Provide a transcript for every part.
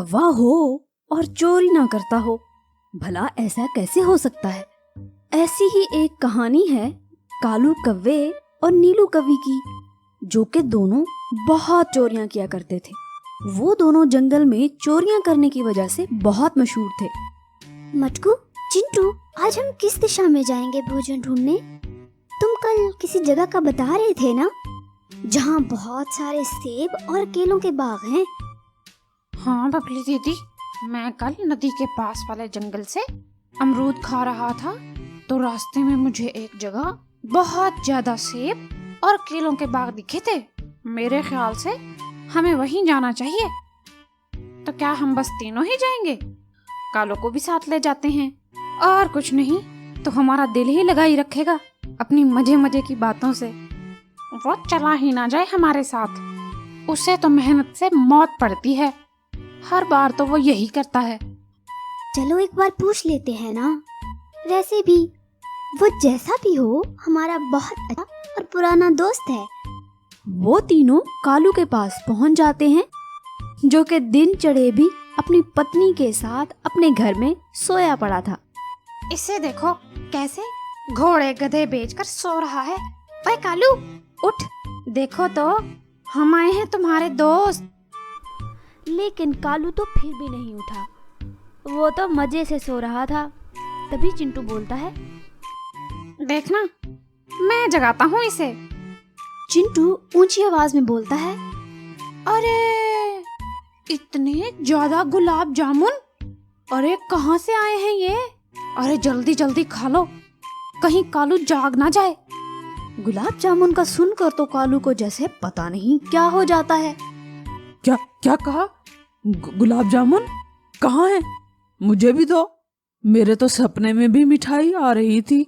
कौवा हो और चोरी ना करता हो, भला ऐसा कैसे हो सकता है। ऐसी ही एक कहानी है कालू कव्वे और नीलू कवि की, जो कि दोनों बहुत चोरियां किया करते थे। वो दोनों जंगल में चोरियां करने की वजह से बहुत मशहूर थे। मटकू, चिंटू, आज हम किस दिशा में जाएंगे भोजन ढूंढने? तुम कल किसी जगह का बता रहे थे ना, जहाँ बहुत सारे सेब और केलों के बाग हैं। हाँ बबली दीदी, मैं कल नदी के पास वाले जंगल से अमरूद खा रहा था, तो रास्ते में मुझे एक जगह बहुत ज्यादा सेब और केलों के बाग दिखे थे। मेरे ख्याल से हमें वहीं जाना चाहिए। तो क्या हम बस तीनों ही जाएंगे? कालो को भी साथ ले जाते हैं, और कुछ नहीं तो हमारा दिल ही लगा ही रखेगा अपनी मजे मजे की बातों से। वो चला ही ना जाए हमारे साथ, उसे तो मेहनत से मौत पड़ती है। हर बार तो वो यही करता है। चलो एक बार पूछ लेते हैं ना। वैसे भी वो जैसा भी हो हमारा बहुत अच्छा और पुराना दोस्त है। वो तीनों कालू के पास पहुंच जाते हैं, जो कि दिन चढ़े भी अपनी पत्नी के साथ अपने घर में सोया पड़ा था। इसे देखो कैसे घोड़े गधे बेचकर सो रहा है। ओए कालू, उठ, देखो तो हम आए हैं तुम्हारे दोस्त। लेकिन कालू तो फिर भी नहीं उठा, वो तो मजे से सो रहा था। तभी चिंटू बोलता है, देखना, मैं जगाता हूँ इसे। चिंटू ऊंची आवाज में बोलता है, अरे इतने ज्यादा गुलाब जामुन, अरे कहाँ से आए हैं ये? अरे जल्दी जल्दी खा लो, कहीं कालू जाग ना जाए। गुलाब जामुन का सुनकर तो कालू को जैसे पता नहीं क्या हो जाता है। क्या क्या कहा? गुलाब जामुन कहाँ है? मुझे भी दो, मेरे तो सपने में भी मिठाई आ रही थी।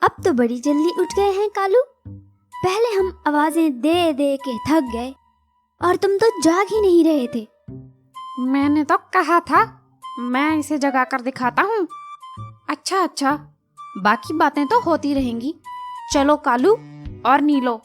अब तो बड़ी जल्दी उठ गए हैं कालू। पहले हम आवाजें दे दे के थक गए और तुम तो जाग ही नहीं रहे थे। मैंने तो कहा था मैं इसे जगा कर दिखाता हूँ। अच्छा, बाकी बातें तो होती रहेंगी। चलो कालू और नीलो,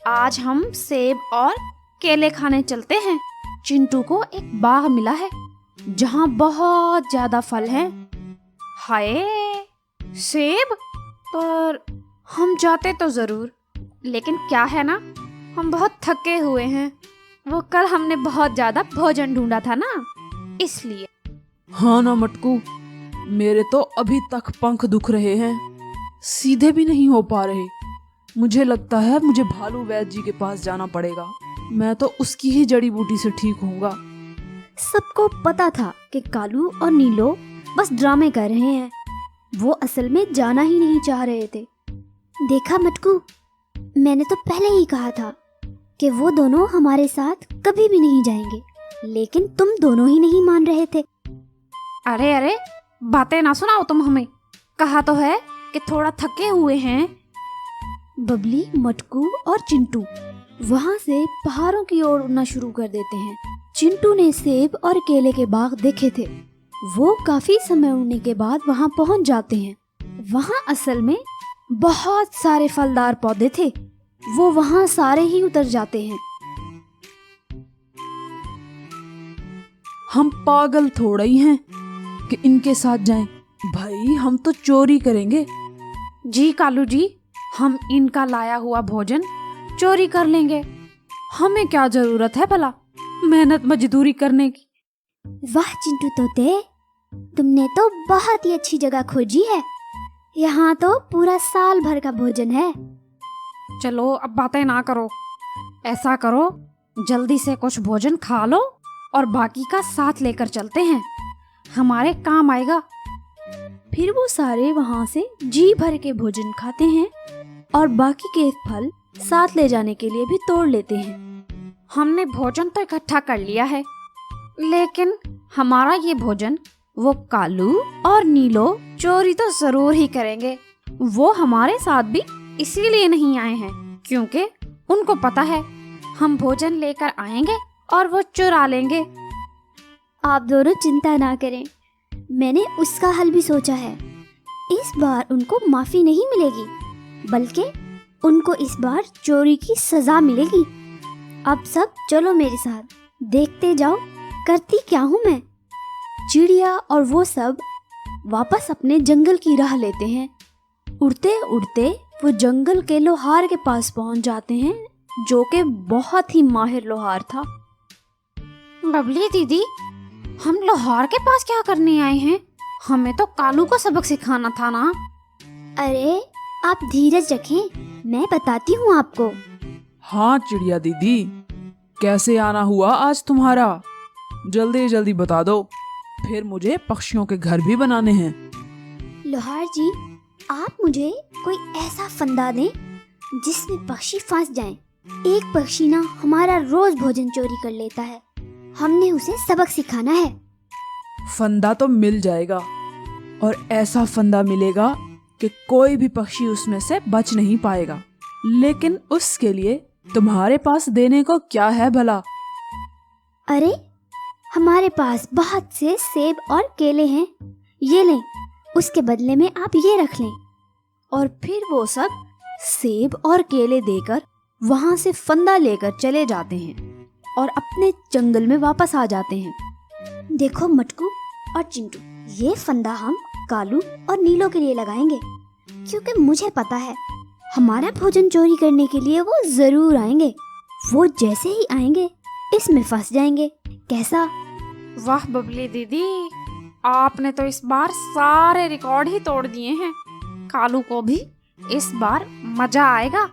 आज हम सेब और केले खाने चलते हैं। चिंटू को एक बाग मिला है जहाँ बहुत ज्यादा फल हैं। हाय, सेब! पर हम जाते तो जरूर, लेकिन क्या है ना, हम बहुत थके हुए हैं। वो कल हमने बहुत ज्यादा भोजन ढूंढा था ना, इसलिए। हाँ ना मटकू, मेरे तो अभी तक पंख दुख रहे हैं, सीधे भी नहीं हो पा रहे। मुझे लगता है मुझे भालू वैद्य जी के पास जाना पड़ेगा, मैं तो उसकी ही जड़ी बूटी से ठीक होऊंगा। सबको पता था कि कालू और नीलो बस ड्रामे कर रहे हैं, वो असल में जाना ही नहीं चाह रहे थे। देखा मटकू, मैंने तो पहले ही कहा था कि वो दोनों हमारे साथ कभी भी नहीं जाएंगे, लेकिन तुम दोनों ही नहीं मान रहे थे। अरे बातें ना सुनाओ तुम हमें, कहा तो है कि थोड़ा थके हुए हैं। बबली, मटकू और चिंटू वहाँ से पहाड़ों की ओर उड़ना शुरू कर देते हैं। चिंटू ने सेब और केले के बाग देखे थे। वो काफी समय उड़ने के बाद वहाँ पहुँच जाते हैं। वहाँ असल में बहुत सारे फलदार पौधे थे, वो वहाँ सारे ही उतर जाते हैं। हम पागल थोड़ा ही हैं कि इनके साथ जाएं। भाई हम तो चोरी करेंगे। जी कालू जी, हम इनका लाया हुआ भोजन चोरी कर लेंगे। हमें क्या जरूरत है भला मेहनत मजदूरी करने की। वाह चिंटू तोते, तुमने तो बहुत ही अच्छी जगह खोजी है। यहाँ तो पूरा साल भर का भोजन है। चलो अब बातें ना करो, ऐसा करो जल्दी से कुछ भोजन खा लो और बाकी का साथ लेकर चलते हैं, हमारे काम आएगा। फिर वो सारे वहाँ से जी भर के भोजन खाते हैं और बाकी के फल साथ ले जाने के लिए भी तोड़ लेते हैं। हमने भोजन तो इकट्ठा कर लिया है, लेकिन हमारा ये भोजन वो कालू और नीलो चोरी तो जरूर ही करेंगे। वो हमारे साथ भी इसीलिए नहीं आए हैं क्योंकि उनको पता है हम भोजन लेकर आएंगे और वो चुरा लेंगे। आप दोनों चिंता ना करें, मैंने उसका हल भी सोचा है। इस बार उनको माफी नहीं मिलेगी, बल्कि उनको इस बार चोरी की सजा मिलेगी। अब सब चलो मेरे साथ, देखते जाओ करती क्या हूँ मैं। चिड़िया और वो सब वापस अपने जंगल की राह लेते हैं। उड़ते उड़ते वो जंगल के लोहार के पास पहुंच जाते हैं, जो कि बहुत ही माहिर लोहार था। बबली दीदी, हम लोहार के पास क्या करने आए हैं? हमें तो कालू को सबक सिखाना था ना। अरे आप धीरज रखें, मैं बताती हूँ आपको। हाँ चिड़िया दीदी, कैसे आना हुआ आज तुम्हारा? जल्दी जल्दी बता दो, फिर मुझे पक्षियों के घर भी बनाने हैं। लोहार जी, आप मुझे कोई ऐसा फंदा दें जिसमें पक्षी फंस जाएं। एक पक्षी ना हमारा रोज भोजन चोरी कर लेता है, हमने उसे सबक सिखाना है। फंदा तो मिल जाएगा, और ऐसा फंदा मिलेगा कि कोई भी पक्षी उसमें से बच नहीं पाएगा। लेकिन उसके लिए तुम्हारे पास देने को क्या है भला? अरे हमारे पास बहुत से सेब और केले हैं, ये लें, उसके बदले में आप ये रख लें। और फिर वो सब सेब और केले देकर वहां से फंदा लेकर चले जाते हैं और अपने जंगल में वापस आ जाते हैं। देखो मटकू और चिंटू, ये फंदा हम कालू और नीलो के लिए लगाएंगे, क्योंकि मुझे पता है हमारा भोजन चोरी करने के लिए वो जरूर आएंगे। वो जैसे ही आएंगे इसमें फंस जाएंगे। कैसा? वाह बबली दीदी, आपने तो इस बार सारे रिकॉर्ड ही तोड़ दिए हैं। कालू को भी इस बार मजा आएगा।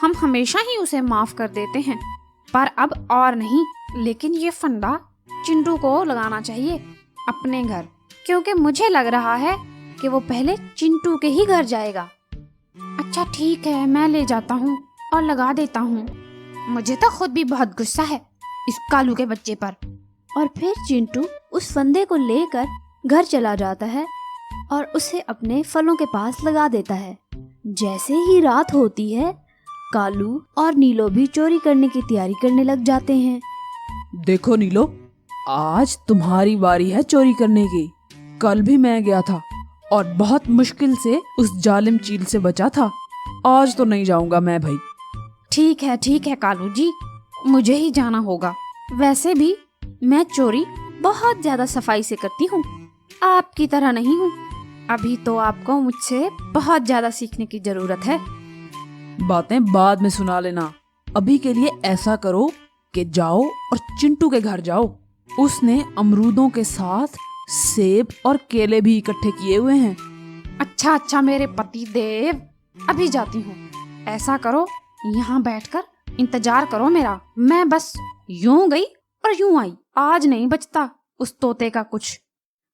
हम हमेशा ही उसे माफ कर देते हैं, पर अब और नहीं। लेकिन ये फंदा चिंटू को लगाना चाहिए अपने घर, क्योंकि मुझे लग रहा है कि वो पहले चिंटू के ही घर जाएगा। अच्छा ठीक है, मैं ले जाता हूँ और लगा देता हूँ। मुझे तो खुद भी बहुत गुस्सा है इस कालू के बच्चे पर। और फिर चिंटू उस फंदे को लेकर घर चला जाता है और उसे अपने फलों के पास लगा देता है। जैसे ही रात होती है, कालू और नीलो भी चोरी करने की तैयारी करने लग जाते हैं। देखो नीलो, आज तुम्हारी बारी है चोरी करने की। कल भी मैं गया था और बहुत मुश्किल से उस जालिम चील से बचा था। आज तो नहीं जाऊंगा मैं भाई। ठीक है कालू जी, मुझे ही जाना होगा। वैसे भी मैं चोरी बहुत ज्यादा सफाई से करती हूँ, आपकी तरह नहीं हूँ। अभी तो आपको मुझसे बहुत ज्यादा सीखने की जरूरत है। बातें बाद में सुना लेना। अभी के लिए ऐसा करो कि जाओ और चिंटू के घर जाओ। उसने अमरूदों के साथ सेब और केले भी इकट्ठे किए हुए हैं। अच्छा मेरे पति देव, अभी जाती हूँ। ऐसा करो, यहाँ बैठकर इंतजार करो मेरा। मैं बस यूं गई और यूं आई, आज नहीं बचता उस तोते का कुछ।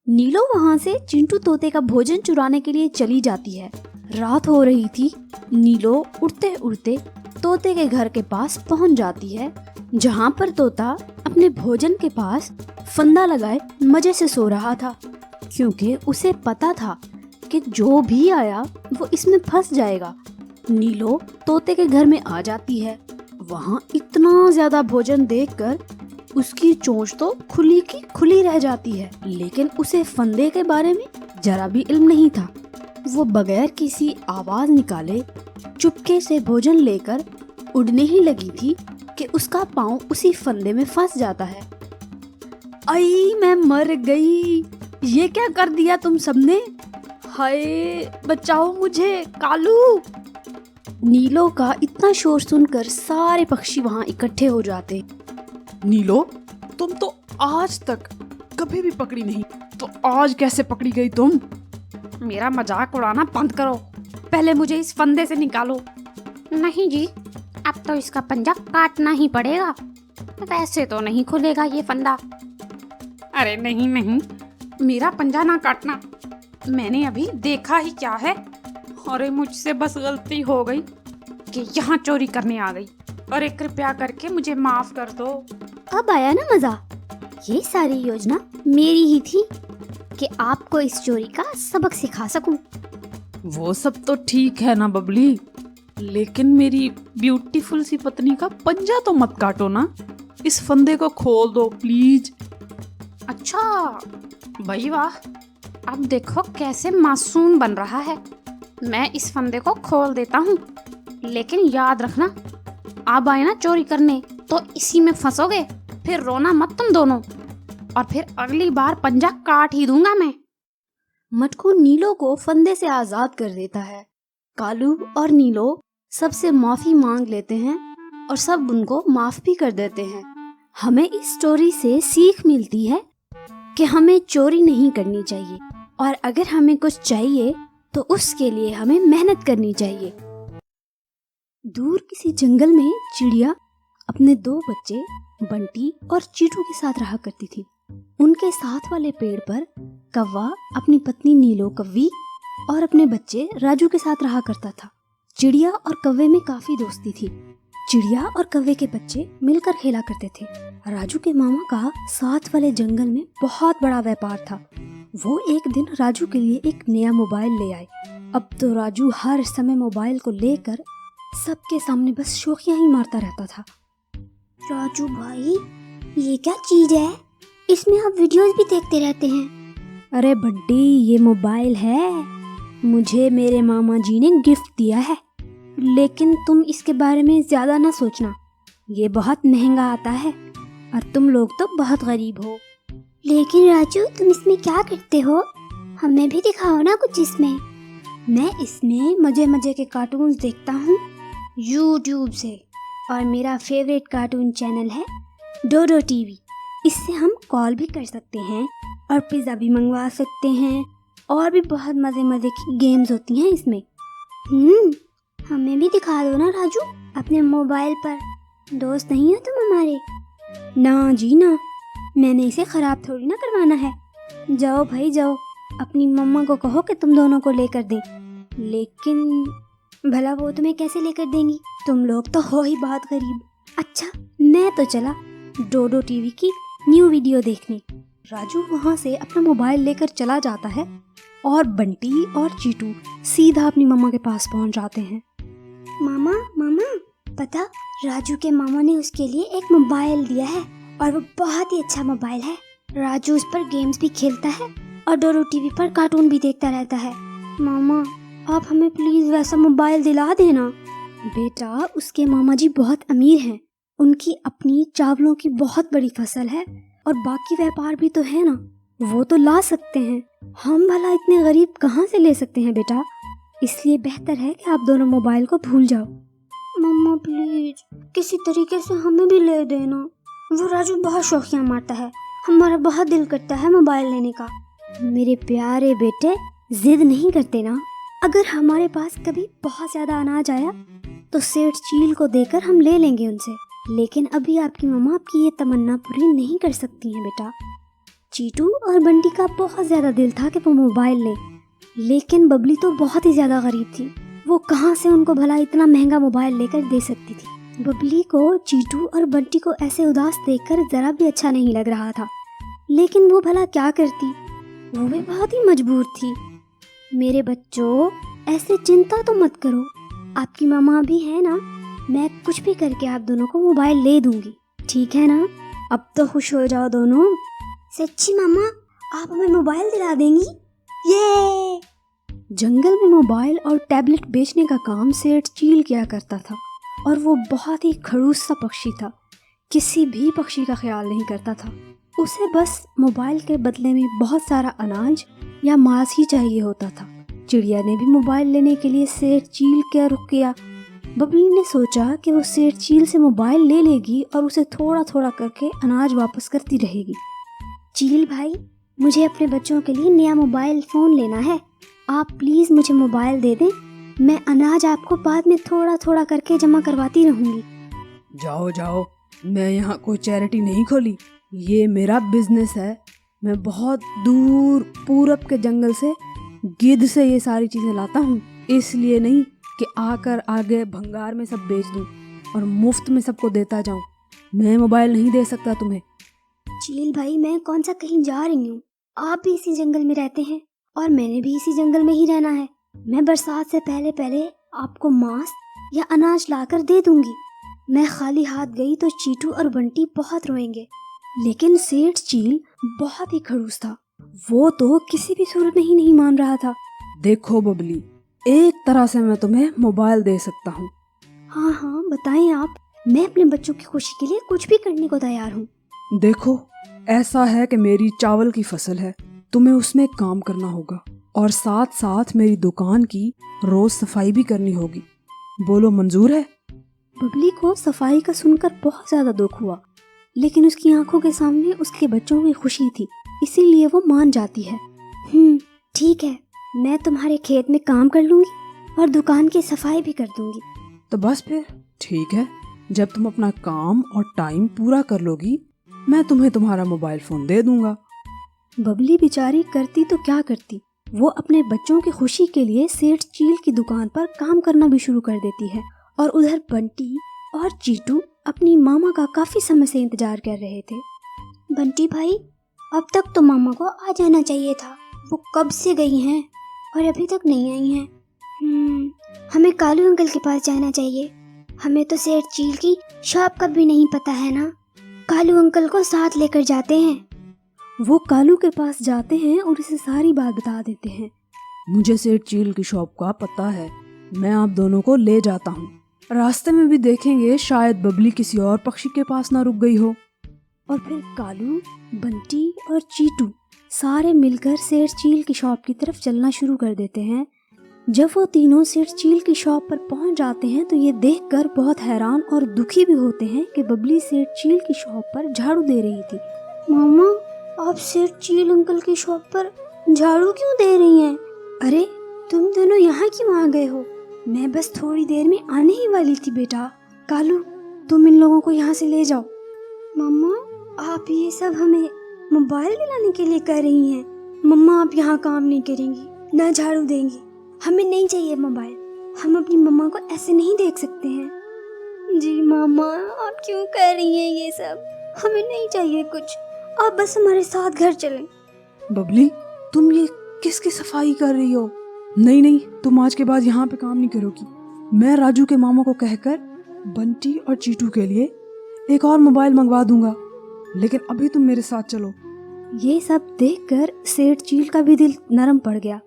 नीलो वहां से चिंटू तोते का भोजन चुराने के लिए चली जाती है। रात हो रही थी। नीलो उड़ते उड़ते तोते के घर के पास पहुंच जाती है, जहां पर तोता अपने भोजन के पास फंदा लगाए मजे से सो रहा था, क्योंकि उसे पता था कि जो भी आया वो इसमें फंस जाएगा। नीलो तोते के घर में आ जाती है। वहां इतना ज्यादा भोजन देखकर उसकी चोंच तो खुली की खुली रह जाती है, लेकिन उसे फंदे के बारे में जरा भी इल्म नहीं था। वो बगैर किसी आवाज निकाले चुपके से भोजन लेकर उड़ने ही लगी थी कि उसका पाँव उसी फंदे में फंस जाता है। आई मैं मर गई, ये क्या कर दिया तुम सबने? हाय बचाओ मुझे, कालू! नीलो का इतना शोर सुनकर सारे पक्षी वहां इकट्ठे हो जाते। नीलो, तुम तो आज तक कभी भी पकड़ी नहीं, तो आज कैसे पकड़ी गई तुम? मेरा मजाक उड़ाना बंद करो, पहले मुझे इस फंदे से निकालो। नहीं जी, अब तो इसका पंजा काटना ही पड़ेगा, वैसे तो नहीं खुलेगा ये फंदा। अरे नहीं, मेरा पंजा ना काटना, मैंने अभी देखा ही क्या है। अरे मुझसे बस गलती हो गई कि यहाँ चोरी करने आ गई। अरे कृपया करके मुझे माफ कर दो। अब आया ना मजा? ये सारी योजना मेरी ही थी कि आपको इस चोरी का सबक सिखा सकूं। वो सब तो ठीक है ना बबली, लेकिन मेरी ब्यूटीफुल सी पत्नी का पंजा तो मत काटो ना। इस फंदे को खोल दो प्लीज। अच्छा भाई वाह, अब देखो कैसे मासूम बन रहा है। मैं इस फंदे को खोल देता हूँ, लेकिन याद रखना, आप आए ना चोरी करने तो इसी में फंसोगे। फिर रोना मत तुम दोनों, और फिर अगली बार पंजा काट ही दूंगा मैं। मटकू नीलो को फंदे से आजाद कर देता है। कालू और नीलो सबसे माफी मांग लेते हैं और सब उनको माफ भी कर देते हैं। हमें इस स्टोरी से सीख मिलती है कि हमें चोरी नहीं करनी चाहिए, और अगर हमें कुछ चाहिए तो उसके लिए हमें मेहनत करनी चाहिए। दूर किसी जंगल में चिड़िया अपने 2 बच्चे बंटी और चीटू के साथ रहा करती थी। उनके साथ वाले पेड़ पर कौवा अपनी पत्नी नीलो कव्वी और अपने बच्चे राजू के साथ रहा करता था। चिड़िया और कौवे में काफी दोस्ती थी। चिड़िया और कौवे के बच्चे मिलकर खेला करते थे। राजू के मामा का साथ वाले जंगल में बहुत बड़ा व्यापार था। वो एक दिन राजू के लिए एक नया मोबाइल ले आए। अब तो राजू हर समय मोबाइल को लेकर सबके सामने बस शोखियां ही मारता रहता था। राजू भाई, ये क्या चीज है? इसमें आप वीडियोस भी देखते रहते हैं। अरे बंटी, ये मोबाइल है, मुझे मेरे मामा जी ने गिफ्ट दिया है, लेकिन तुम इसके बारे में ज्यादा ना सोचना। ये बहुत महंगा आता है और तुम लोग तो बहुत गरीब हो। लेकिन राजू, तुम इसमें क्या करते हो? हमें भी दिखाओ ना कुछ इसमें। मैं इसमें मजे मजे के कार्टून्स देखता हूँ यूट्यूब से, और मेरा फेवरेट कार्टून चैनल है डोडो टीवी। इससे हम कॉल भी कर सकते हैं और पिज़्ज़ा भी मंगवा सकते हैं, और भी बहुत मज़े मज़े की गेम्स होती हैं इसमें। हमें भी दिखा दो ना राजू, अपने मोबाइल पर। दोस्त नहीं हो तुम हमारे? ना जी ना, मैंने इसे ख़राब थोड़ी ना करवाना है। जाओ भाई जाओ, अपनी मम्मा को कहो कि तुम दोनों को लेकर दें। लेकिन भला वो तुम्हें कैसे लेकर देंगी? तुम लोग तो हो ही बहुत गरीब। अच्छा, मैं तो चला डोडो टीवी की न्यू वीडियो देखने। राजू वहाँ से अपना मोबाइल लेकर चला जाता है और बंटी और चीटू सीधा अपनी मम्मा के पास पहुँच जाते हैं। मामा, पता, राजू के मामा ने उसके लिए एक मोबाइल दिया है, और वो बहुत ही अच्छा मोबाइल है। राजू उस पर गेम्स भी खेलता है और डोडो टीवी पर कार्टून भी देखता रहता है। मामा, आप हमें प्लीज वैसा मोबाइल दिला देना। बेटा, उसके मामा जी बहुत अमीर हैं, उनकी अपनी चावलों की बहुत बड़ी फसल है, और बाकी व्यापार भी तो है ना, वो तो ला सकते हैं। हम भला इतने गरीब कहाँ से ले सकते हैं बेटा? इसलिए बेहतर है कि आप दोनों मोबाइल को भूल जाओ। मम्मा प्लीज, किसी तरीके से हमें भी ले देना। वो राजू बहुत शौकिया मारता है, हमारा बहुत दिल करता है मोबाइल लेने का। मेरे प्यारे बेटे, जिद नहीं करते ना। अगर हमारे पास कभी बहुत ज्यादा अनाज आया तो सेठ चील को देकर हम ले लेंगे उनसे, लेकिन अभी आपकी मम्मा आपकी ये तमन्ना पूरी नहीं कर सकती हैं बेटा। चीटू और बंटी का बहुत ज्यादा दिल था कि वो मोबाइल लें, लेकिन बबली तो बहुत ही ज्यादा गरीब थी। वो कहाँ से उनको भला इतना महंगा मोबाइल लेकर दे सकती थी। बबली को चीटू और बंटी को ऐसे उदास देखकर जरा भी अच्छा नहीं लग रहा था, लेकिन वो भला क्या करती, वो भी बहुत ही मजबूर थी। मेरे बच्चों, ऐसे चिंता तो मत करो, आपकी मामा भी है ना, मैं कुछ भी करके आप दोनों को मोबाइल ले दूंगी, ठीक है ना? अब तो खुश हो जाओ दोनों। सच्ची मामा, आप हमें मोबाइल दिला देंगी? ये जंगल में मोबाइल और टैबलेट बेचने का काम सेठ चील किया करता था, और वो बहुत ही खड़ूस सा पक्षी था। किसी भी पक्षी का ख्याल नहीं करता था। उसे बस मोबाइल के बदले में बहुत सारा अनाज या मांस ही चाहिए होता था। चिड़िया ने भी मोबाइल लेने के लिए सेठ चील का रुख किया। बबली ने सोचा कि वो सेठ चील से मोबाइल ले लेगी और उसे थोड़ा थोड़ा करके अनाज वापस करती रहेगी। चील भाई, मुझे अपने बच्चों के लिए नया मोबाइल फ़ोन लेना है, आप प्लीज़ मुझे मोबाइल दे दें, मैं अनाज आपको बाद में थोड़ा थोड़ा करके जमा करवाती रहूँगी। जाओ जाओ, मैं यहाँ कोई चैरिटी नहीं खोली, ये मेरा बिजनेस है। मैं बहुत दूर पूरब के जंगल से गिद्ध से ये सारी चीज़ें लाता हूँ, इसलिए नहीं कि आकर आगे भंगार में सब बेच दूँ और मुफ्त में सबको देता जाऊँ। मैं मोबाइल नहीं दे सकता तुम्हें। चील भाई, मैं कौन सा कहीं जा रही हूँ, आप भी इसी जंगल में रहते हैं और मैंने भी इसी जंगल में ही रहना है। मैं बरसात से पहले पहले आपको मांस या अनाज लाकर दे दूंगी। मैं खाली हाथ गई तो चीटू और बंटी बहुत रोएंगे। लेकिन सेठ चील बहुत ही खड़ूस था, वो तो किसी भी सूरत में ही नहीं मान रहा था। देखो बबली, एक तरह से मैं तुम्हें मोबाइल दे सकता हूँ। हाँ हाँ, बताएं आप, मैं अपने बच्चों की खुशी के लिए कुछ भी करने को तैयार हूँ। देखो, ऐसा है कि मेरी चावल की फसल है, तुम्हें उसमें काम करना होगा और साथ साथ मेरी दुकान की रोज सफाई भी करनी होगी। बोलो, मंजूर है? बबली को सफाई का सुनकर बहुत ज्यादा दुख हुआ, लेकिन उसकी आंखों के सामने उसके बच्चों की खुशी थी, इसीलिए वो मान जाती है। ठीक है, मैं तुम्हारे खेत में काम कर लूंगी और दुकान की सफाई भी कर दूंगी। तो बस फिर ठीक है, जब तुम अपना काम और टाइम पूरा कर लोगी, मैं तुम्हें तुम्हारा मोबाइल फोन दे दूंगा। बबली बेचारी करती तो क्या करती, वो अपने बच्चों की खुशी के लिए सेठ चील की दुकान पर काम करना भी शुरू कर देती है। और उधर बंटी और चीटू अपनी मामा का काफी समय से इंतजार कर रहे थे। बंटी भाई, अब तक तो मामा को आ जाना चाहिए था, वो कब से गई हैं और अभी तक नहीं आई हैं। हमें कालू अंकल के पास जाना चाहिए। हमें तो सेठ चील की शॉप का भी नहीं पता है ना। कालू अंकल को साथ लेकर जाते हैं। वो कालू के पास जाते हैं और उसे सारी बात बता देते हैं। मुझे सेठ चील की शॉप का पता है, मैं आप दोनों को ले जाता हूँ। रास्ते में भी देखेंगे, शायद बबली किसी और पक्षी के पास ना रुक गई हो। और फिर कालू, बंटी और चीटू सारे मिलकर सेठ चील की शॉप की तरफ चलना शुरू कर देते हैं। जब वो तीनों सेठ चील की शॉप पर पहुंच जाते हैं तो ये देखकर बहुत हैरान और दुखी भी होते हैं कि बबली सेठ चील की शॉप पर झाड़ू दे रही थी। मामा, आप सेठ चील अंकल की शॉप पर झाड़ू क्यों दे रही हैं? अरे, तुम दोनों यहाँ क्यों आ गए हो? मैं बस थोड़ी देर में आने ही वाली थी बेटा। कालू, तुम इन लोगों को यहाँ से ले जाओ। मम्मा, आप ये सब हमें मोबाइल दिलाने के लिए कर रही हैं? मम्मा, आप यहाँ काम नहीं करेंगी, ना झाड़ू देंगी। हमें नहीं चाहिए मोबाइल। हम अपनी मम्मा को ऐसे नहीं देख सकते हैं। जी मामा, आप क्यों कर रही हैं ये सब? हमें नहीं चाहिए कुछ, आप बस हमारे साथ घर चलें। बबली, तुम ये किसकी सफाई कर रही हो? नहीं, तुम आज के बाद यहाँ पे काम नहीं करोगी। मैं राजू के मामा को कहकर बंटी और चीटू के लिए एक और मोबाइल मंगवा दूंगा, लेकिन अभी तुम मेरे साथ चलो। ये सब देखकर सेठ चील का भी दिल नरम पड़ गया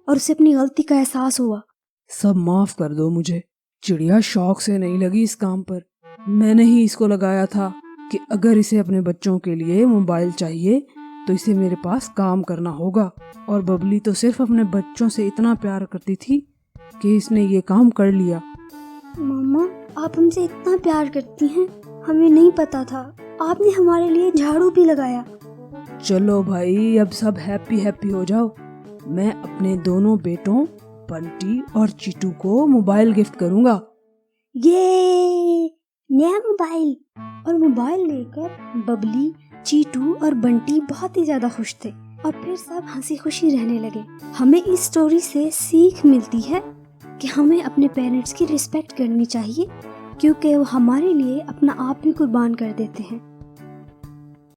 और उसे अपनी गलती का एहसास हुआ। सब माफ कर दो मुझे, चिड़िया शौक से नहीं लगी इस काम पर। मैंने ही इसको लगाया था कि अगर इसे अपने बच्चों के लिए मोबाइल चाहिए तो इसे मेरे पास काम करना होगा। और बबली तो सिर्फ अपने बच्चों से इतना प्यार करती थी कि इसने ये काम कर लिया। मम्मा, आप हमसे इतना प्यार करती हैं, हमें नहीं पता था। आपने हमारे लिए झाड़ू भी लगाया। चलो भाई, अब सब हैप्पी हैप्पी हो जाओ। मैं अपने दोनों बेटों बंटी और चीटू को मोबाइल गिफ्ट करूंगा। ये नया मोबाइल। और मोबाइल लेकर बबली, चीटू और बंटी बहुत ही ज्यादा खुश थे और फिर सब हंसी खुशी रहने लगे। हमें इस स्टोरी से सीख मिलती है कि हमें अपने पेरेंट्स की रिस्पेक्ट करनी चाहिए, क्योंकि वो हमारे लिए अपना आप भी कुर्बान कर देते हैं।